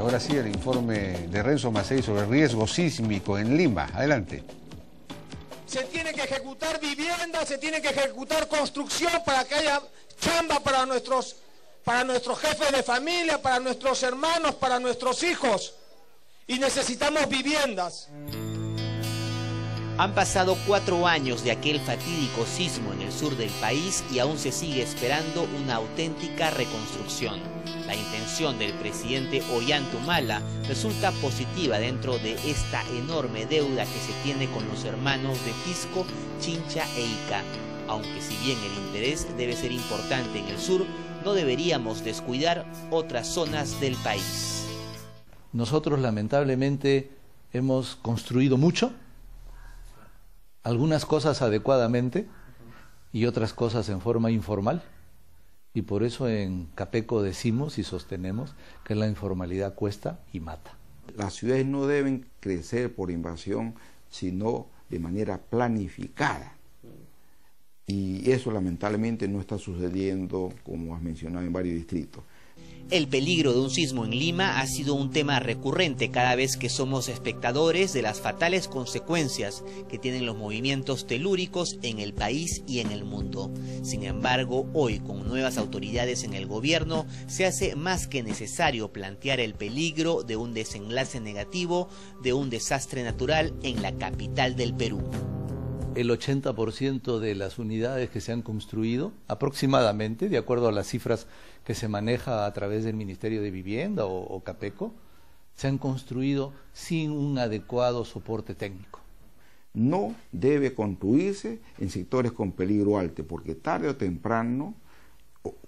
Ahora sí, el informe de Renzo Macei sobre riesgo sísmico en Lima. Adelante. Se tiene que ejecutar vivienda, se tiene que ejecutar construcción para que haya chamba para nuestros jefes de familia, para nuestros hermanos, para nuestros hijos. Y necesitamos viviendas. Han pasado 4 años de aquel fatídico sismo en el sur del país y aún se sigue esperando una auténtica reconstrucción. La intención del presidente Ollanta Humala resulta positiva dentro de esta enorme deuda que se tiene con los hermanos de Pisco, Chincha e Ica. Aunque si bien el interés debe ser importante en el sur, no deberíamos descuidar otras zonas del país. Nosotros lamentablemente hemos construido mucho, algunas cosas adecuadamente y otras cosas en forma informal, y por eso en Capeco decimos y sostenemos que la informalidad cuesta y mata. Las ciudades no deben crecer por invasión, sino de manera planificada. Y eso lamentablemente no está sucediendo, como has mencionado, en varios distritos. El peligro de un sismo en Lima ha sido un tema recurrente cada vez que somos espectadores de las fatales consecuencias que tienen los movimientos telúricos en el país y en el mundo. Sin embargo, hoy, con nuevas autoridades en el gobierno, se hace más que necesario plantear el peligro de un desenlace negativo de un desastre natural en la capital del Perú. El 80% de las unidades que se han construido, aproximadamente, de acuerdo a las cifras que se maneja a través del Ministerio de Vivienda o Capeco, se han construido sin un adecuado soporte técnico. No debe construirse en sectores con peligro alto, porque tarde o temprano,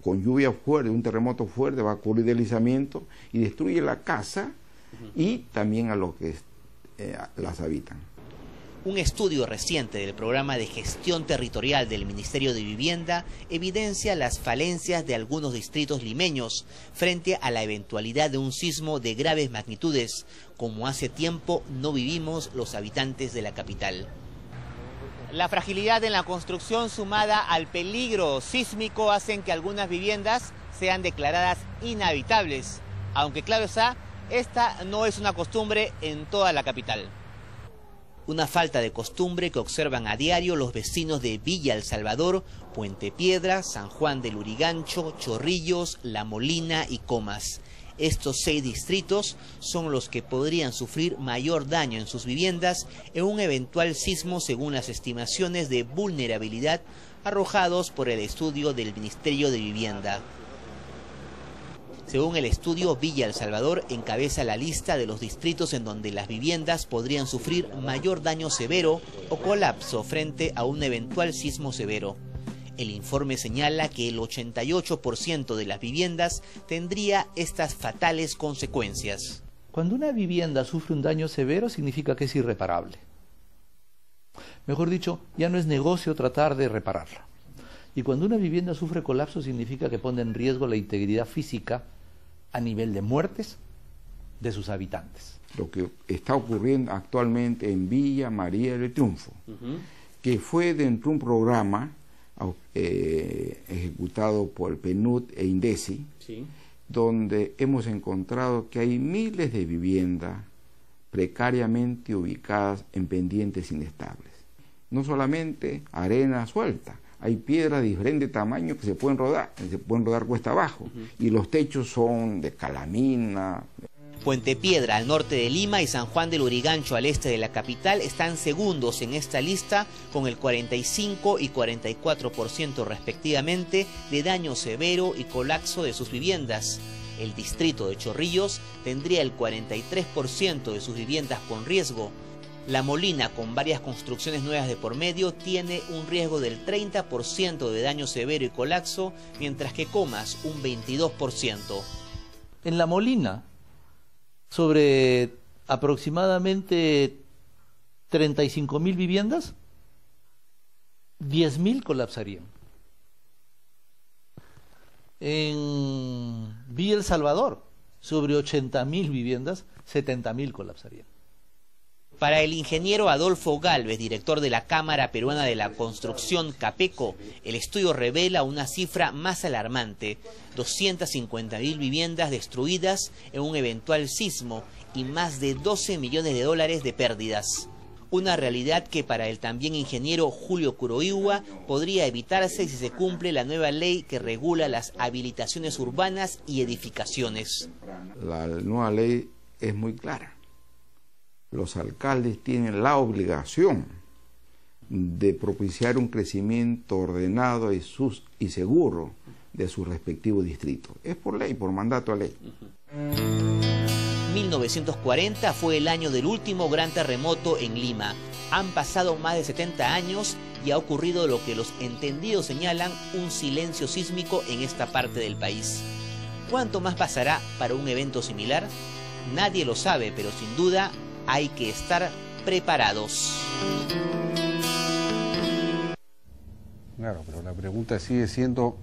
con lluvia fuerte, un terremoto fuerte, va a ocurrir deslizamiento y destruye la casa y también a los que las habitan. Un estudio reciente del Programa de Gestión Territorial del Ministerio de Vivienda evidencia las falencias de algunos distritos limeños frente a la eventualidad de un sismo de graves magnitudes, como hace tiempo no vivimos los habitantes de la capital. La fragilidad en la construcción sumada al peligro sísmico hacen que algunas viviendas sean declaradas inhabitables, aunque claro está, esta no es una costumbre en toda la capital. Una falta de costumbre que observan a diario los vecinos de Villa El Salvador, Puente Piedra, San Juan del Lurigancho, Chorrillos, La Molina y Comas. Estos 6 distritos son los que podrían sufrir mayor daño en sus viviendas en un eventual sismo según las estimaciones de vulnerabilidad arrojados por el estudio del Ministerio de Vivienda. Según el estudio, Villa El Salvador encabeza la lista de los distritos en donde las viviendas podrían sufrir mayor daño severo o colapso frente a un eventual sismo severo. El informe señala que el 88% de las viviendas tendría estas fatales consecuencias. Cuando una vivienda sufre un daño severo significa que es irreparable. Mejor dicho, ya no es negocio tratar de repararla. Y cuando una vivienda sufre colapso significa que pone en riesgo la integridad física a nivel de muertes de sus habitantes. Lo que está ocurriendo actualmente en Villa María del Triunfo, que fue dentro de un programa ejecutado por el PNUD e INDECI, donde hemos encontrado que hay miles de viviendas precariamente ubicadas en pendientes inestables. No solamente arena suelta, hay piedras de diferente tamaño que se pueden rodar cuesta abajo, y los techos son de calamina. Puente Piedra al norte de Lima y San Juan del Lurigancho al este de la capital están segundos en esta lista con el 45 y 44% respectivamente de daño severo y colapso de sus viviendas. El distrito de Chorrillos tendría el 43% de sus viviendas con riesgo. La Molina, con varias construcciones nuevas de por medio, tiene un riesgo del 30% de daño severo y colapso, mientras que Comas un 22%. En La Molina, sobre aproximadamente 35.000 viviendas, 10.000 colapsarían. En Villa El Salvador, sobre 80.000 viviendas, 70.000 colapsarían. Para el ingeniero Adolfo Gálvez, director de la Cámara Peruana de la Construcción, CAPECO, el estudio revela una cifra más alarmante: 250.000 viviendas destruidas en un eventual sismo y más de 12 millones de dólares de pérdidas. Una realidad que para el también ingeniero Julio Curoigua podría evitarse si se cumple la nueva ley que regula las habilitaciones urbanas y edificaciones. La nueva ley es muy clara. Los alcaldes tienen la obligación de propiciar un crecimiento ordenado y seguro de su respectivo distrito. Es por ley, por mandato a ley. 1940 fue el año del último gran terremoto en Lima. Han pasado más de 70 años y ha ocurrido lo que los entendidos señalan: un silencio sísmico en esta parte del país. ¿Cuánto más pasará para un evento similar? Nadie lo sabe, pero sin duda hay que estar preparados. Claro, pero la pregunta sigue siendo: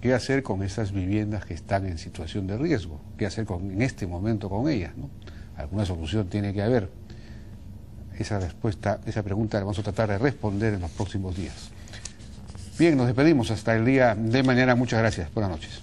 ¿qué hacer con esas viviendas que están en situación de riesgo? ¿Qué hacer en este momento con ellas, ¿no? Alguna solución tiene que haber. Esa pregunta la vamos a tratar de responder en los próximos días. Bien, nos despedimos hasta el día de mañana. Muchas gracias. Buenas noches.